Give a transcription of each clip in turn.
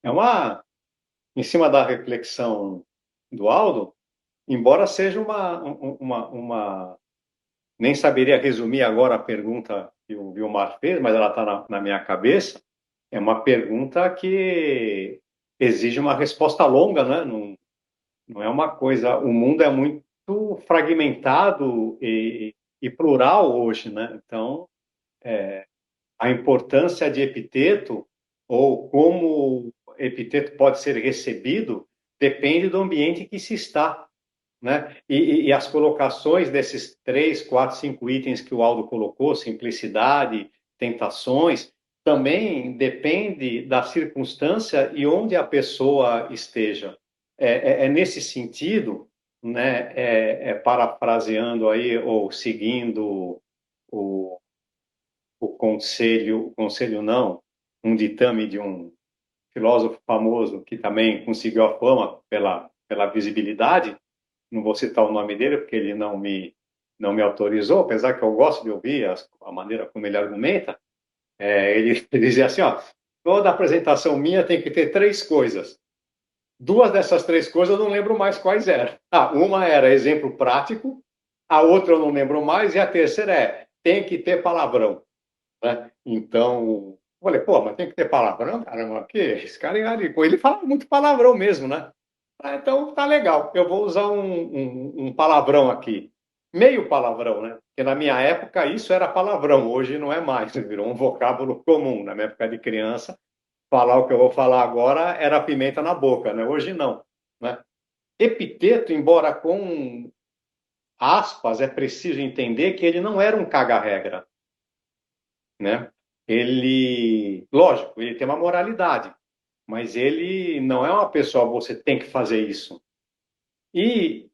É uma, em cima da reflexão do Aldo, embora seja nem saberia resumir agora a pergunta que o Vilmar fez, mas ela está na minha cabeça. É uma pergunta que exige uma resposta longa, né? Não é uma coisa. O mundo é muito fragmentado e plural hoje, né? Então, a importância de epiteto ou como epiteto pode ser recebido depende do ambiente em que se está, né? E as colocações desses 3, 4, 5 itens que o Aldo colocou, simplicidade, tentações, também depende da circunstância e onde a pessoa esteja. É nesse sentido, né, parafraseando aí ou seguindo o, o conselho não, um ditame de um filósofo famoso que também conseguiu a fama pela visibilidade, não vou citar o nome dele porque ele não me autorizou, apesar que eu gosto de ouvir a maneira como ele argumenta. Ele dizia assim, ó, toda apresentação minha tem que ter três coisas. Duas dessas três coisas eu não lembro mais quais eram. Uma era exemplo prático, a outra eu não lembro mais, e a terceira tem que ter palavrão, né? Então, eu falei, pô, mas tem que ter palavrão, caramba, que esse cara ele fala muito palavrão mesmo, né? Então tá legal, eu vou usar um palavrão aqui. Meio palavrão, né? Porque na minha época isso era palavrão, hoje não é mais, virou um vocábulo comum. Na minha época de criança, falar o que eu vou falar agora era pimenta na boca, né? Hoje não, né? Epiteto, embora com aspas, é preciso entender que ele não era um caga-regra, né? Ele, lógico, ele tem uma moralidade, mas ele não é uma pessoa, você tem que fazer isso. E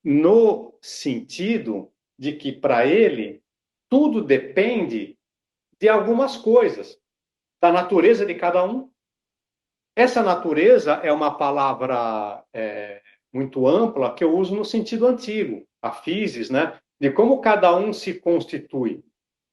no sentido de que para ele tudo depende de algumas coisas, da natureza de cada um. Essa natureza é uma palavra muito ampla que eu uso no sentido antigo, a physis, né? De como cada um se constitui,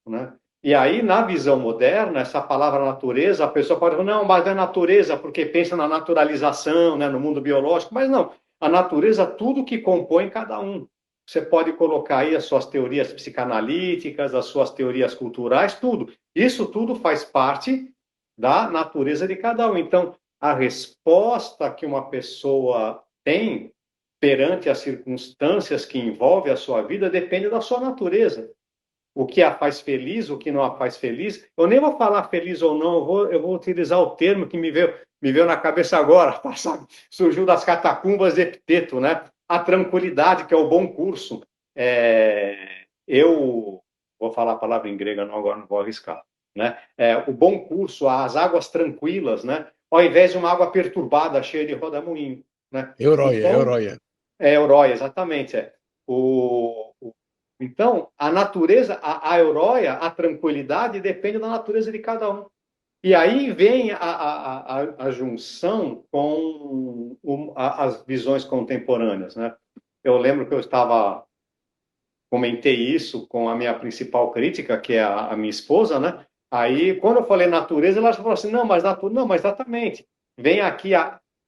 né? E aí, na visão moderna, essa palavra natureza, a pessoa pode falar, não, mas é natureza, porque pensa na naturalização, né, no mundo biológico, mas não. A natureza, tudo que compõe cada um. Você pode colocar aí as suas teorias psicanalíticas, as suas teorias culturais, tudo. Isso tudo faz parte da natureza de cada um. Então, a resposta que uma pessoa tem perante as circunstâncias que envolvem a sua vida depende da sua natureza. O que a faz feliz, o que não a faz feliz. Eu nem vou falar feliz ou não, eu vou utilizar o termo que me veio na cabeça agora, sabe? Surgiu das catacumbas de Epiteto, né? A tranquilidade, que é o bom curso. Eu vou falar a palavra em grego, não, agora não vou arriscar. Né? O bom curso, as águas tranquilas, né? Ao invés de uma água perturbada, cheia de rodamuinho. Né? Euroia, Então, Euroia. Euróia, exatamente. Então, a natureza, a Euróia, a tranquilidade, depende da natureza de cada um. E aí vem a junção com as visões contemporâneas. Né? Eu lembro que comentei isso com a minha principal crítica, que é a minha esposa, né? Aí, quando eu falei natureza, ela falou assim, não, mas exatamente. Vem aqui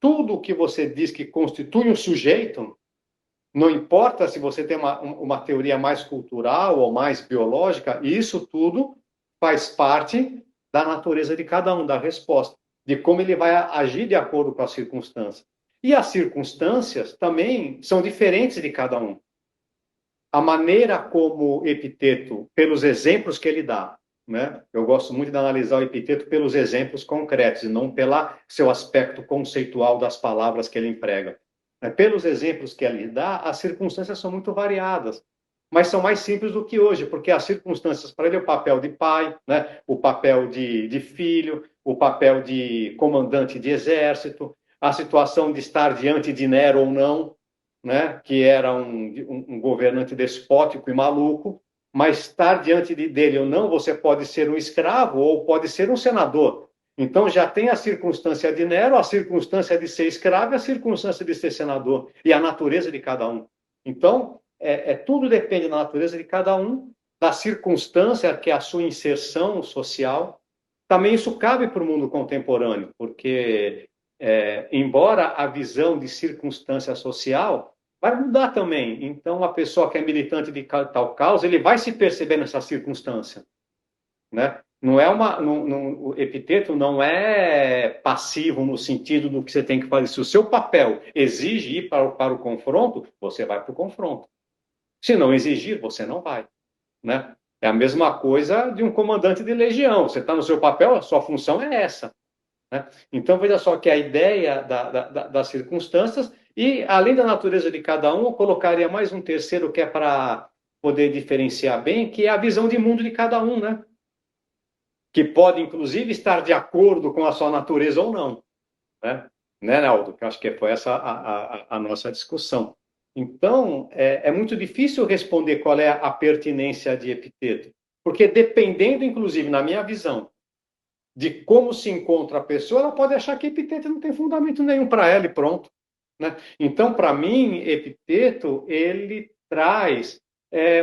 tudo que você diz que constitui um sujeito, não importa se você tem uma teoria mais cultural ou mais biológica, isso tudo faz parte da natureza de cada um, da resposta, de como ele vai agir de acordo com as circunstâncias. E as circunstâncias também são diferentes de cada um. A maneira como Epiteto, pelos exemplos que ele dá, né? Eu gosto muito de analisar o Epiteto pelos exemplos concretos e não pelo seu aspecto conceitual das palavras que ele emprega. Pelos exemplos que ele dá, as circunstâncias são muito variadas, mas são mais simples do que hoje, porque as circunstâncias para ele é o papel de pai, né? O papel de filho, o papel de comandante de exército, a situação de estar diante de Nero ou não, né, que era um governante despótico e maluco, mas estar diante dele ou não, você pode ser um escravo ou pode ser um senador. Então já tem a circunstância de Nero, a circunstância de ser escravo e a circunstância de ser senador, e a natureza de cada um. Então, tudo depende da natureza de cada um, da circunstância que é a sua inserção social. Também isso cabe para o mundo contemporâneo, porque embora a visão de circunstância social vai mudar também. Então, a pessoa que é militante de tal causa, ele vai se perceber nessa circunstância, né? Não é o epiteto não é passivo no sentido do que você tem que fazer. Se o seu papel exige ir para o confronto, você vai para o confronto. Se não exigir, você não vai, né? É a mesma coisa de um comandante de legião. Você está no seu papel, a sua função é essa, né? Então, veja só que a ideia das circunstâncias, e além da natureza de cada um, eu colocaria mais um terceiro que é para poder diferenciar bem, que é a visão de mundo de cada um, né? Que pode, inclusive, estar de acordo com a sua natureza ou não, né, Naldo? Que eu acho que foi essa a nossa discussão. Então, é muito difícil responder qual é a pertinência de epiteto, porque dependendo, inclusive, na minha visão, de como se encontra a pessoa, ela pode achar que epiteto não tem fundamento nenhum para ela e pronto, né? Então, para mim, epiteto, ele traz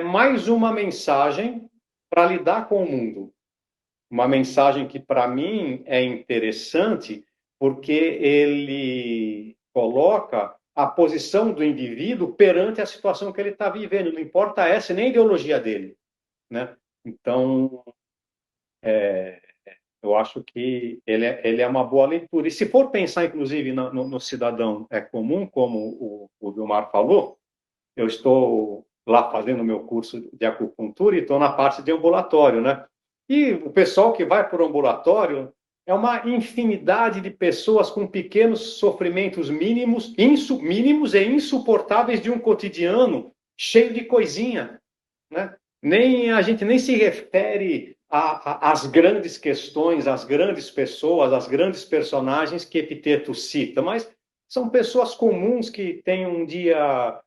mais uma mensagem para lidar com o mundo. Uma mensagem que, para mim, é interessante, porque ele coloca a posição do indivíduo perante a situação que ele está vivendo, não importa essa nem a ideologia dele, né? Então, eu acho que ele é uma boa leitura. E se for pensar, inclusive, no cidadão comum, como o Vilmar falou, eu estou lá fazendo o meu curso de acupuntura e estou na parte de ambulatório, né? E o pessoal que vai para o ambulatório é uma infinidade de pessoas com pequenos sofrimentos mínimos e insuportáveis de um cotidiano cheio de coisinha, né? A gente nem se refere às grandes questões, às grandes pessoas, às grandes personagens que Epiteto cita, mas são pessoas comuns que têm um dia,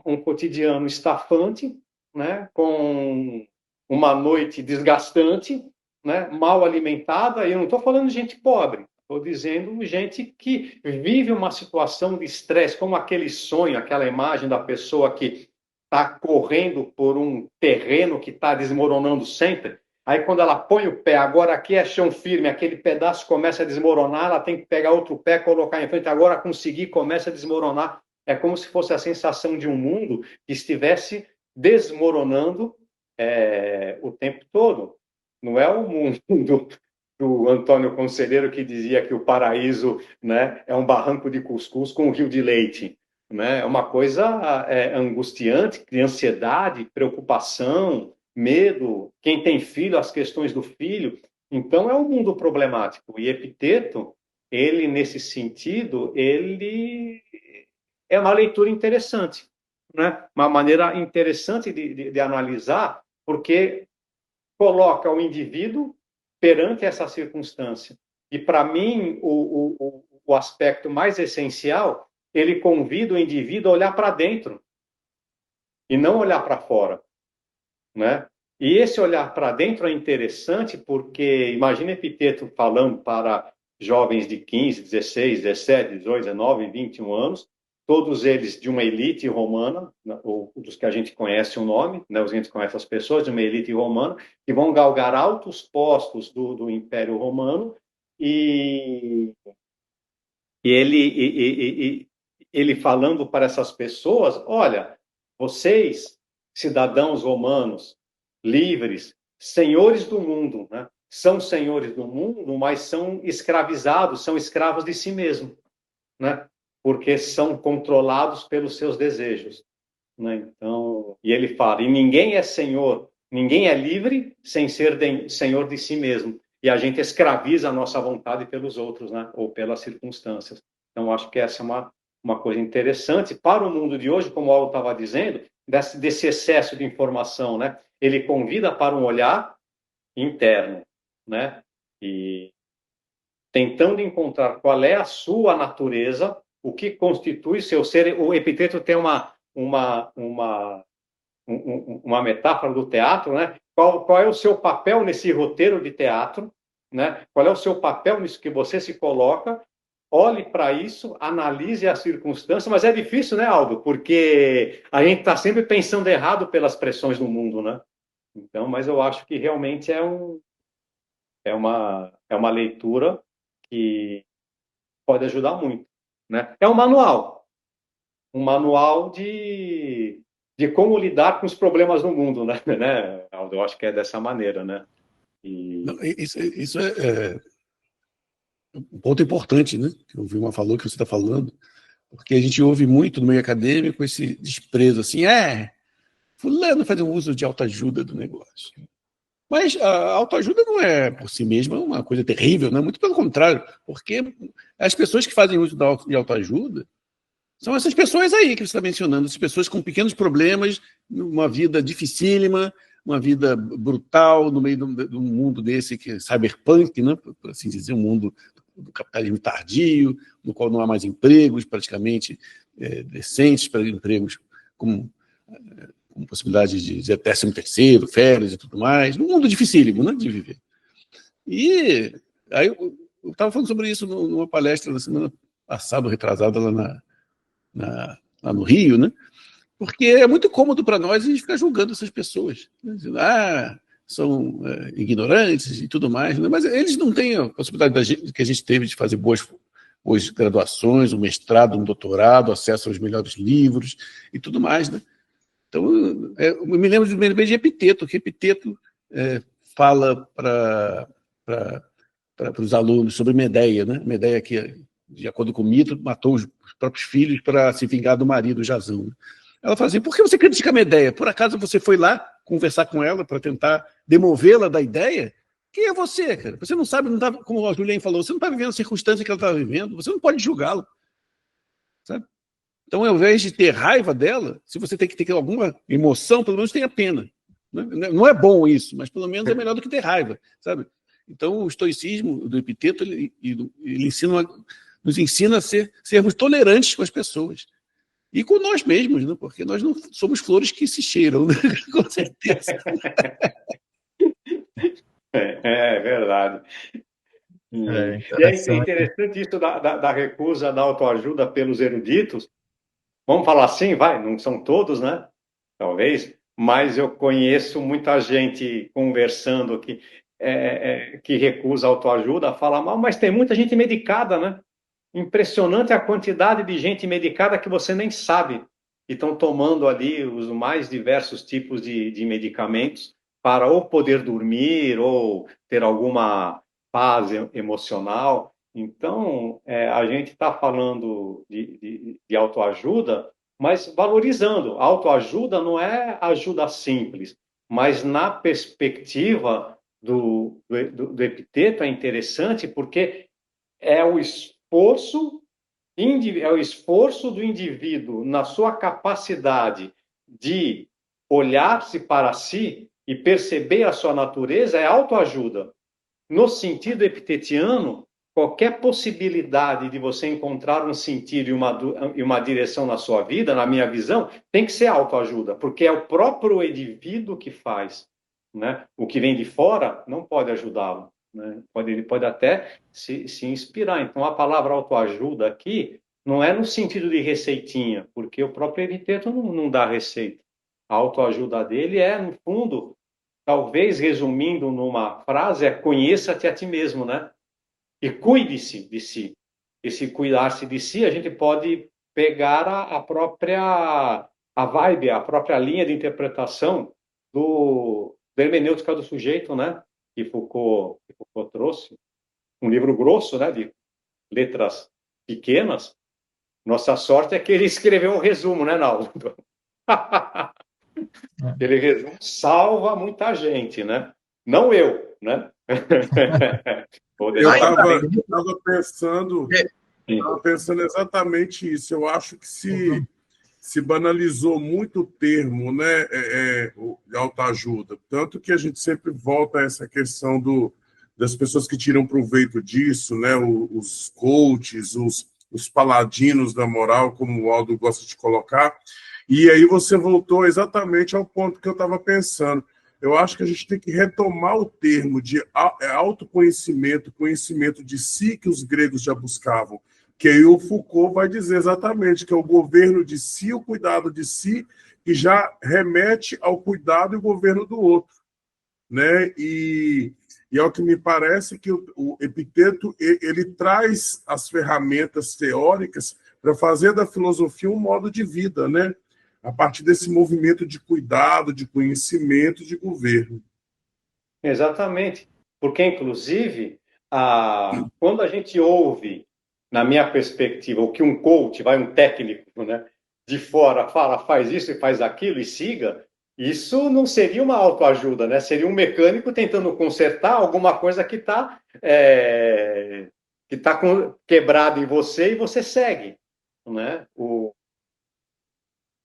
um cotidiano estafante, né? Com uma noite desgastante, né? Mal alimentada. E eu não estou falando de gente pobre, estou dizendo gente que vive uma situação de estresse, como aquele sonho, aquela imagem da pessoa que está correndo por um terreno que está desmoronando sempre. Aí, quando ela põe o pé, agora aqui é chão firme, aquele pedaço começa a desmoronar, ela tem que pegar outro pé, colocar em frente, agora conseguir, começa a desmoronar. É como se fosse a sensação de um mundo que estivesse desmoronando o tempo todo. Não é o mundo do Antônio Conselheiro que dizia que o paraíso, né, é um barranco de cuscuz com um rio de leite, né? É uma coisa angustiante, de ansiedade, preocupação, medo. Quem tem filho, as questões do filho. Então, é um mundo problemático. E Epiteto, ele, nesse sentido, ele é uma leitura interessante, né? Uma maneira interessante de analisar, porque coloca o indivíduo perante essa circunstância. E, para mim, o aspecto mais essencial, ele convida o indivíduo a olhar para dentro e não olhar para fora, né? E esse olhar para dentro é interessante porque, imagina Epiteto falando para jovens de 15, 16, 17, 18, 19, 21 anos, todos eles de uma elite romana, ou dos que a gente conhece o nome, né, a gente conhece as pessoas de uma elite romana, que vão galgar altos postos do Império Romano, e, ele falando para essas pessoas, olha, vocês, cidadãos romanos, livres, senhores do mundo, né? São senhores do mundo, mas são escravizados, são escravos de si mesmos, né? Porque são controlados pelos seus desejos, né? Então, e ele fala, e ninguém é senhor, ninguém é livre sem ser senhor de si mesmo. E a gente escraviza a nossa vontade pelos outros, né? Ou pelas circunstâncias. Então, acho que essa é uma coisa interessante para o mundo de hoje, como o Paulo estava dizendo, desse excesso de informação, né? Ele convida para um olhar interno, né? E tentando encontrar qual é a sua natureza, o que constitui seu ser. O Epiteto tem uma metáfora do teatro, né? Qual é o seu papel nesse roteiro de teatro, né? Qual é o seu papel nisso que você se coloca? Olhe para isso, analise a circunstância, mas é difícil, né, Aldo? Porque a gente está sempre pensando errado pelas pressões do mundo, né? Então, mas eu acho que realmente é uma leitura que pode ajudar muito, né? É um manual de como lidar com os problemas no mundo, né? Aldo? Eu acho que é dessa maneira, né? Não, isso é um ponto importante, né? Que o Vilmar falou, que você está falando, porque a gente ouve muito no meio acadêmico esse desprezo, assim, fulano faz um uso de autoajuda do negócio. Mas a autoajuda não é, por si mesma, uma coisa terrível, né? Muito pelo contrário, porque as pessoas que fazem uso de autoajuda são essas pessoas aí que você está mencionando, essas pessoas com pequenos problemas, uma vida dificílima, uma vida brutal no meio de um mundo desse que é cyberpunk, né? Por assim dizer, um mundo do capitalismo tardio, no qual não há mais empregos praticamente decentes, para empregos com possibilidade de 13º, férias e tudo mais, num mundo dificílimo, né, de viver. E aí eu estava falando sobre isso numa palestra na semana passada, retrasada, lá no Rio, né? Porque é muito cômodo para nós a gente ficar julgando essas pessoas, né? Dizendo, são ignorantes e tudo mais, né? Mas eles não têm a possibilidade que a gente teve de fazer boas graduações, um mestrado, um doutorado, acesso aos melhores livros e tudo mais, né? Então, eu me lembro de Epiteto, que Epiteto fala para os alunos sobre Medeia, né? Medeia que, de acordo com o mito, matou os próprios filhos para se vingar do marido Jasão, né? Ela fala assim, por que você critica Medeia? Por acaso você foi lá conversar com ela para tentar demovê-la da ideia? Quem é você, cara? Você não sabe, não tá, como a Juliane falou, você não está vivendo a circunstância que ela está vivendo, você não pode julgá-lo, sabe? Então, ao invés de ter raiva dela, se você tem que ter alguma emoção, pelo menos tenha pena. Não é bom isso, mas pelo menos é melhor do que ter raiva, sabe? Então, o estoicismo do Epiteto, ele nos ensina a sermos tolerantes com as pessoas. E com nós mesmos, né? Porque nós não somos flores que se cheiram, né? Com certeza. É verdade. E é interessante isso da recusa da autoajuda pelos eruditos. Vamos falar assim, vai, não são todos, né? Talvez, mas eu conheço muita gente conversando que recusa a autoajuda, fala mal, mas tem muita gente medicada, né? Impressionante a quantidade de gente medicada que você nem sabe que estão tomando ali os mais diversos tipos de medicamentos para ou poder dormir ou ter alguma paz emocional. Então, a gente está falando de autoajuda, mas valorizando. Autoajuda não é ajuda simples, mas na perspectiva do Epiteto é interessante porque é o esforço do indivíduo na sua capacidade de olhar-se para si e perceber a sua natureza, é autoajuda. No sentido epitetiano, qualquer possibilidade de você encontrar um sentido e uma direção na sua vida, na minha visão, tem que ser autoajuda, porque é o próprio indivíduo que faz, né? O que vem de fora não pode ajudá-lo, né? Ele pode até se inspirar. Então, a palavra autoajuda aqui não é no sentido de receitinha, porque o próprio Epiteto não dá receita. A autoajuda dele é, no fundo, talvez resumindo numa frase, é conheça-te a ti mesmo, né? E cuide-se de si. E se cuidar-se de si, a gente pode pegar a própria vibe, a própria linha de interpretação da hermenêutica do sujeito, né? Que Foucault trouxe. Um livro grosso, né? De letras pequenas. Nossa sorte é que ele escreveu um resumo, né, Naldo? Aquele resumo salva muita gente, né? Não eu, né? Eu estava pensando exatamente isso. Eu acho que se banalizou muito o termo, né, de autoajuda. Tanto que a gente sempre volta a essa questão das pessoas que tiram proveito disso, né, os coaches, os paladinos da moral, como o Aldo gosta de colocar. E aí você voltou exatamente ao ponto que eu estava pensando. Eu acho que a gente tem que retomar o termo de autoconhecimento, conhecimento de si que os gregos já buscavam. Que aí o Foucault vai dizer exatamente que é o governo de si, o cuidado de si, que já remete ao cuidado e governo do outro, né? E E ao que me parece que o Epiteto ele traz as ferramentas teóricas para fazer da filosofia um modo de vida, né? A partir desse movimento de cuidado, de conhecimento, de governo. Exatamente. Porque, inclusive, quando a gente ouve, na minha perspectiva, o que um coach, um técnico, né, de fora fala, faz isso e faz aquilo e siga, isso não seria uma autoajuda, né? Seria um mecânico tentando consertar alguma coisa que está quebrado em você e você segue, né?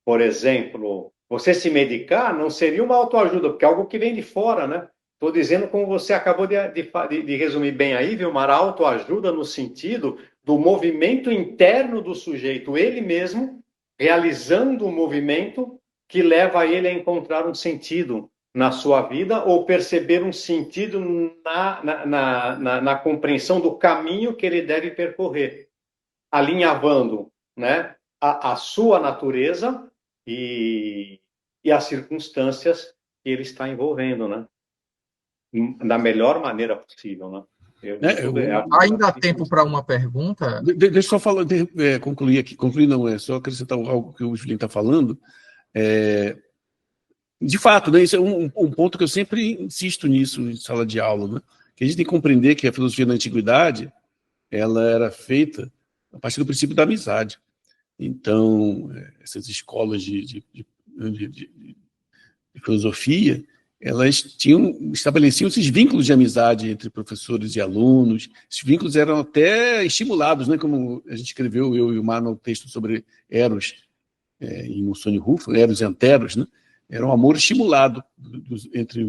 Por exemplo, você se medicar não seria uma autoajuda, porque é algo que vem de fora, né? Estou dizendo, como você acabou de resumir bem aí, Vilmar, a autoajuda no sentido do movimento interno do sujeito, ele mesmo realizando um movimento que leva ele a encontrar um sentido na sua vida ou perceber um sentido na compreensão do caminho que ele deve percorrer, alinhavando, né, a sua natureza e as circunstâncias que ele está envolvendo, né? Da melhor maneira possível, né? Ainda há tempo para uma pergunta? Deixa eu só falar, concluir aqui. Concluir não, é só acrescentar algo que o Julinho está falando. De fato, né, isso é um ponto que eu sempre insisto nisso em sala de aula, né? Que a gente tem que compreender que a filosofia da antiguidade ela era feita a partir do princípio da amizade. Então, essas escolas de filosofia, elas estabeleciam esses vínculos de amizade entre professores e alunos. Esses vínculos eram até estimulados, né? Como a gente escreveu, eu e o Mar, no texto sobre Eros, em Musoni Rufo, Eros e Anteros, né? Era um amor estimulado entre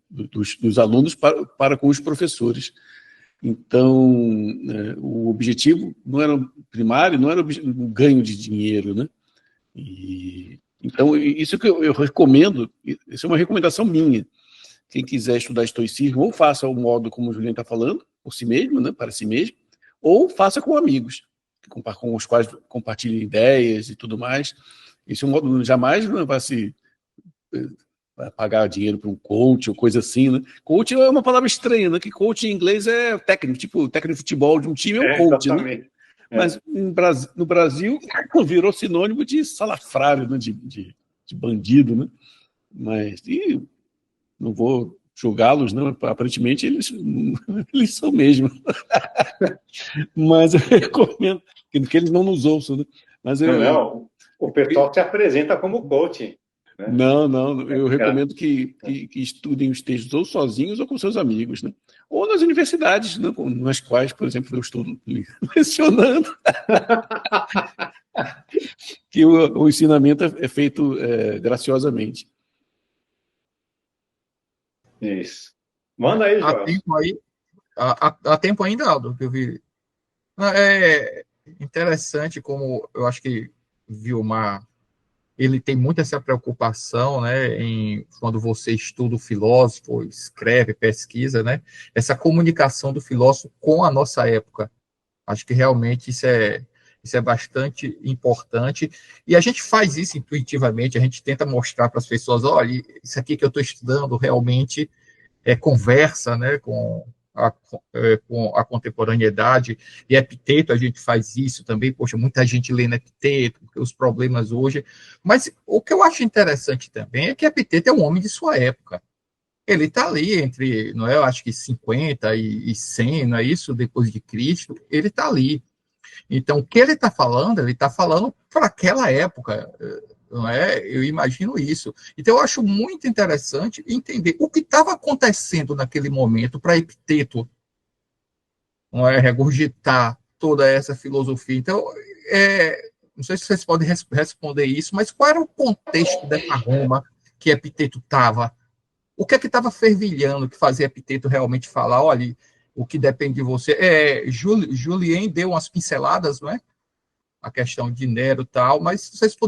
dos alunos para com os professores. Então, o objetivo não era primário, não era o ganho de dinheiro, né? Então, isso que eu recomendo, isso é uma recomendação minha. Quem quiser estudar estoicismo, ou faça o modo como o Juliano está falando, por si mesmo, né, para si mesmo, ou faça com amigos, com os quais compartilhe ideias e tudo mais. Esse é um modo, jamais vai pagar dinheiro para um coach ou coisa assim, né? Coach é uma palavra estranha, né? Que coach em inglês é técnico, tipo técnico de futebol de um time é um coach, né? Mas no Brasil virou sinônimo de salafrário, né? de bandido, né? Mas não vou julgá-los, não. Aparentemente eles são mesmo. Mas eu recomendo que eles não nos ouçam, né? Mas o pessoal se apresenta como coach. Né? Não, eu recomendo que estudem os textos ou sozinhos ou com seus amigos, né? Ou nas universidades, né, nas quais, por exemplo, eu estou mencionando, que o ensinamento é feito graciosamente. Isso. Manda aí, Joel. Há tempo ainda, Aldo, que eu vi. É interessante como eu acho que Vilmar ele tem muito essa preocupação, né, quando você estuda o filósofo, escreve, pesquisa, né, essa comunicação do filósofo com a nossa época. Acho que realmente isso é bastante importante, e a gente faz isso intuitivamente, a gente tenta mostrar para as pessoas, olha, isso aqui que eu estou estudando realmente conversa, né, com a contemporaneidade, e Epiteto a gente faz isso também, poxa, muita gente lê no Epiteto, porque os problemas hoje, mas o que eu acho interessante também é que Epiteto é um homem de sua época, ele está ali entre, não é, eu acho que 50 e 100, não é isso, depois de Cristo, ele está ali, então o que ele está falando para aquela época, não é? Eu imagino isso. Então, eu acho muito interessante entender o que estava acontecendo naquele momento para Epiteto, não é? Regurgitar toda essa filosofia. Então, não sei se vocês podem responder isso, mas qual era o contexto dessa Roma que Epiteto estava? O que é que estava fervilhando que fazia Epiteto realmente falar, olha, o que depende de você? Julien deu umas pinceladas, não é? A questão de Nero e tal, mas vocês poderiam